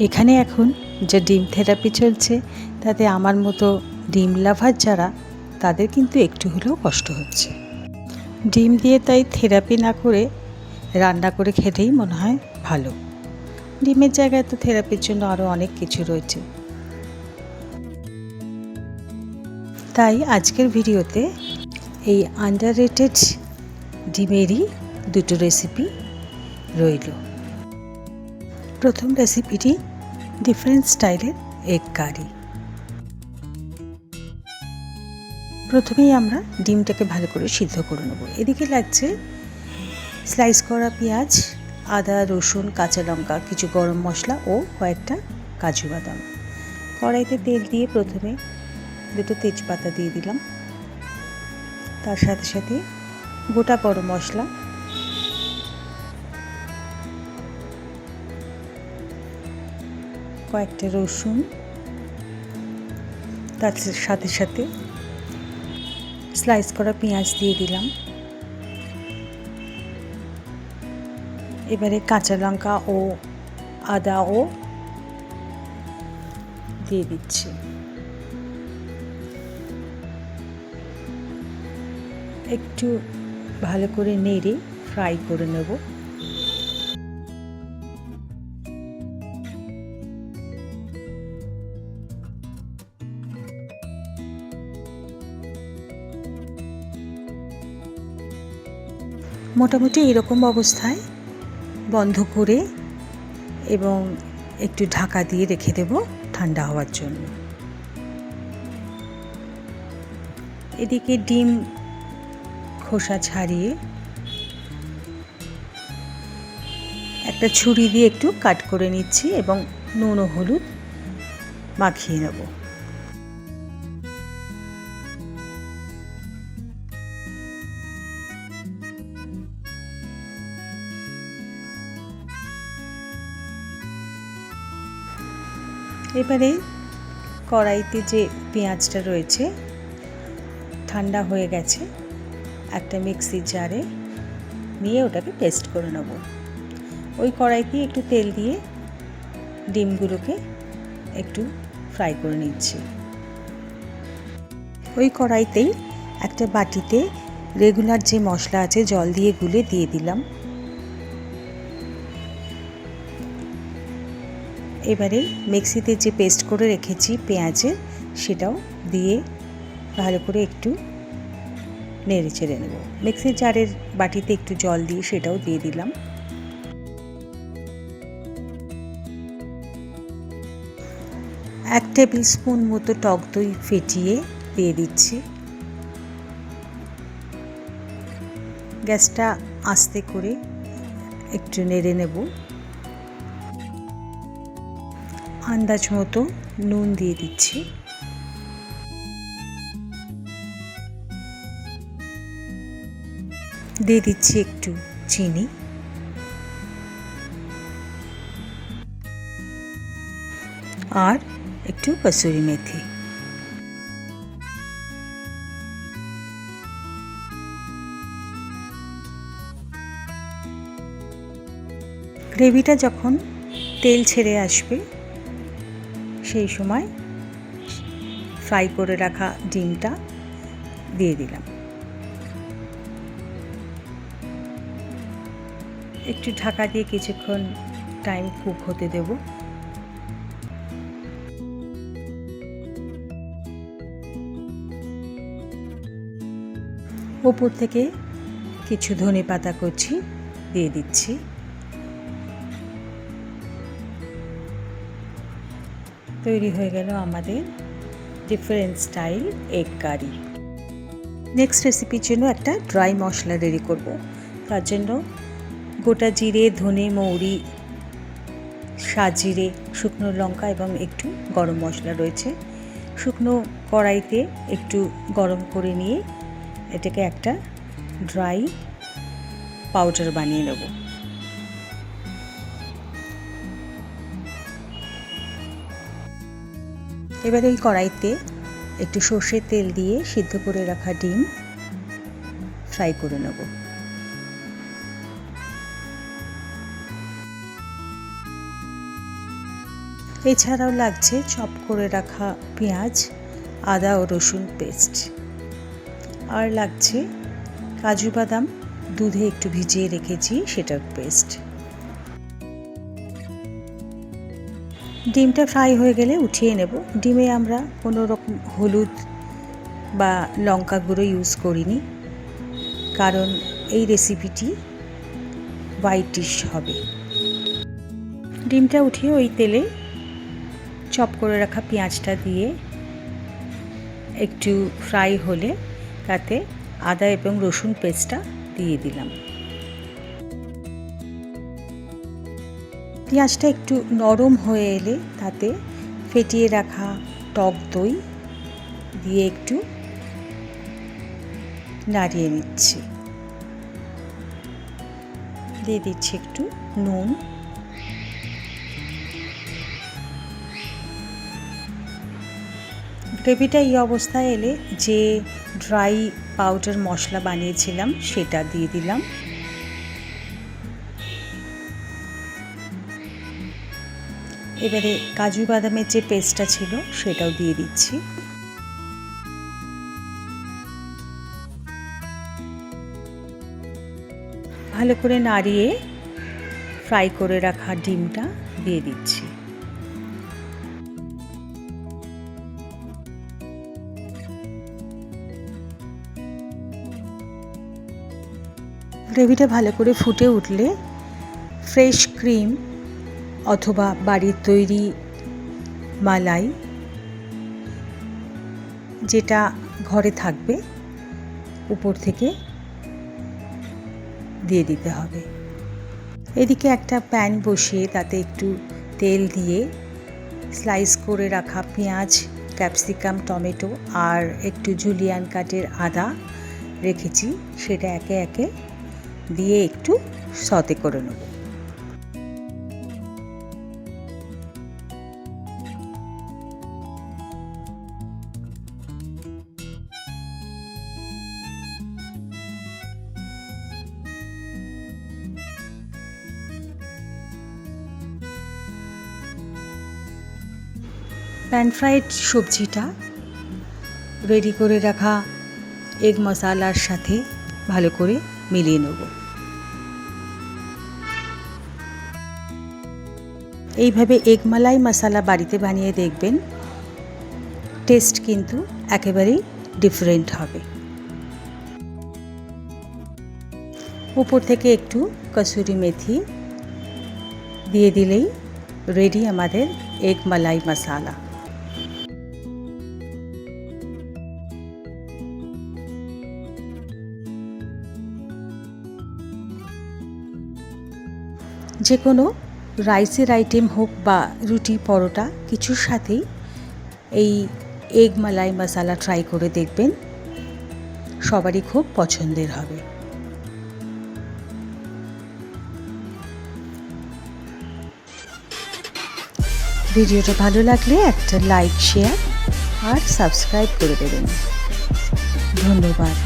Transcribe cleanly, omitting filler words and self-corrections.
এখানে এখন যে ডিম থেরাপি চলছে তাতে আমার মতো ডিম লাভার যারা তাদের কিন্তু একটু হলেও কষ্ট হচ্ছে। ডিম দিয়ে তাই থেরাপি না করে রান্না করে খেলেই মনে হয় ভালো। ডিমের জায়গায় তো থেরাপির জন্য আরও অনেক কিছু রয়েছে। তাই আজকের ভিডিওতে এই আন্ডাররেটেড ডিমেরই দুটো রেসিপি রইল। প্রথম রেসিপিটি ডিফারেন্ট স্টাইলের এগ কারি। প্রথমেই আমরা ডিমটাকে ভালো করে সিদ্ধ করে নেব। এদিকে লাগছে স্লাইস করা পেঁয়াজ, আদা, রসুন, কাঁচা লঙ্কা, কিছু গরম মশলা ও কয়েকটা কাজু বাদাম। কড়াইতে তেল দিয়ে প্রথমে দুটো তেজপাতা দিয়ে দিলাম, তার সাথে সাথে গোটা গরম মশলা, কয়েকটা রসুন, তার সাথে সাথে স্লাইস করা পেঁয়াজ দিয়ে দিলাম। এবারে কাঁচা লঙ্কা ও আদাও দিয়ে দিচ্ছি। একটু ভালো করে নেড়ে ফ্রাই করে নেব। মোটামুটি এরকম অবস্থায় বন্ধ করে এবং একটু ঢাকা দিয়ে রেখে দেব ঠান্ডা হওয়ার জন্য। এদিকে ডিম খোসা ছাড়িয়ে একটা ছুরি দিয়ে একটু কাট করে নিচ্ছি এবং নুন ও হলুদ মাখিয়ে নেব। এবারে কড়াইতে যে পেঁয়াজটা রয়েছে ঠান্ডা হয়ে গেছে, একটা মিক্সির জারে নিয়ে ওটাকে পেস্ট করে নেব। ওই কড়াইতে একটু তেল দিয়ে ডিমগুলোকে একটু ফ্রাই করে নিচ্ছি। ওই কড়াইতেই একটা বাটিতে রেগুলার যে মশলা আছে জল দিয়ে গুলে দিয়ে দিলাম। এবারে মিক্সিতে যে পেস্ট করে রেখেছি পেঁয়াজের সেটাও দিয়ে ভালো করে একটু নেড়ে চেড়ে নেব। মিক্সির জারের বাটিতে একটু জল দিয়ে সেটাও দিয়ে দিলাম। এক টেবিল স্পুন মতো টক দই ফেটিয়ে দিয়ে দিচ্ছি। গ্যাসটা আস্তে করে একটু নেড়ে নেব। আন্দাজ মতো নুন দিয়ে দিচ্ছি। দিয়ে দিচ্ছি একটু চিনি, আর একটু কসুরি মেথি। গ্রেভিটা যখন তেল ছেড়ে আসবে সেই সময় ফ্রাই করে রাখা ডিমটা দিয়ে দিলাম। একটু ঢাকা দিয়ে কিছুক্ষণ টাইম কুক হতে দেব। ওপর থেকে কিছু ধনেপাতা কুচি দিয়ে দিচ্ছি। তৈরি হয়ে গেল আমাদের different style egg curry. Next রেসিপির জন্য একটা ড্রাই মশলা রেডি করব। তার জন্য গোটা জিরে, ধনে, মৌরি, সাজিরে, শুকনো লঙ্কা এবং একটু গরম মশলা রয়েছে। শুকনো কড়াইতে একটু গরম করে নিয়ে এটাকে একটা ড্রাই পাউডার বানিয়ে নেব। এবারে ওই কড়াইতে একটু সর্ষের তেল দিয়ে সিদ্ধ করে রাখা ডিম ফ্রাই করে নেব। এছাড়াও লাগছে চপ করে রাখা পেঁয়াজ, আদা ও রসুন পেস্ট, আর লাগছে কাজু বাদাম দুধে একটু ভিজিয়ে রেখেছি সেটার পেস্ট। ডিমটা ফ্রাই হয়ে গেলে উঠিয়ে নেব। ডিমে আমরা কোনো রকম হলুদ বা লঙ্কা গুঁড়ো ইউজ করিনি, কারণ এই রেসিপিটি হোয়াইট ডিশ হবে। ডিমটা উঠিয়ে ওই তেলে চপ করে রাখা পেঁয়াজটা দিয়ে একটু ফ্রাই হলে তাতে আদা এবং রসুন পেস্টটা দিয়ে দিলাম। পেঁয়াজটা একটু নরম হয়ে এলে তাতে ফেটিয়ে রাখা টক দই দিয়ে একটু নাড়িয়ে নিচ্ছি। দিয়ে দিচ্ছি একটু নুন, গ্রেভিটা এই অবস্থায় এলে যে ড্রাই পাউডার মশলা বানিয়েছিলাম সেটা দিয়ে দিলাম। এবারে কাজু বাদামের যে পেস্টটা ছিল সেটাও দিয়ে দিচ্ছি। ভালো করে নাড়িয়ে ফ্রাই করে রাখা ডিমটা দিয়ে দিচ্ছি। গ্রেভিটা ভালো করে ফুটে উঠলে ফ্রেশ ক্রিম অথবা বাড়ির তৈরি মালাই যেটা ঘরে থাকবে উপর থেকে দিয়ে দিতে হবে। এদিকে একটা প্যান বসিয়ে তাতে একটু তেল দিয়ে স্লাইস করে রাখা পেঁয়াজ, ক্যাপসিকাম, টমেটো আর একটু জুলিয়ান কাটের আদা রেখেছি, সেটা একে একে দিয়ে একটু সতে করে নেব। প্যান ফ্রাইড সবজিটা রেডি করে রাখা এগ মশলার সাথে ভালো করে মিলিয়ে নেব। এইভাবে এগ মালাই মশলা বাড়িতে বানিয়ে দেখবেন, টেস্ট কিন্তু একেবারেই ডিফারেন্ট হবে। উপর থেকে একটু কসুরি মেথি দিয়ে দিলেই রেডি আমাদের এগ মালাই মশলা। যে কোনো রাইসের আইটেম হোক বা রুটি, পরোটা, কিছুর সাথেই এই এগ মালাই মশলা ট্রাই করে দেখবেন, সবারই খুব পছন্দের হবে। ভিডিওটা ভালো লাগলে একটা লাইক, শেয়ার আর সাবস্ক্রাইব করে দেবেন। ধন্যবাদ।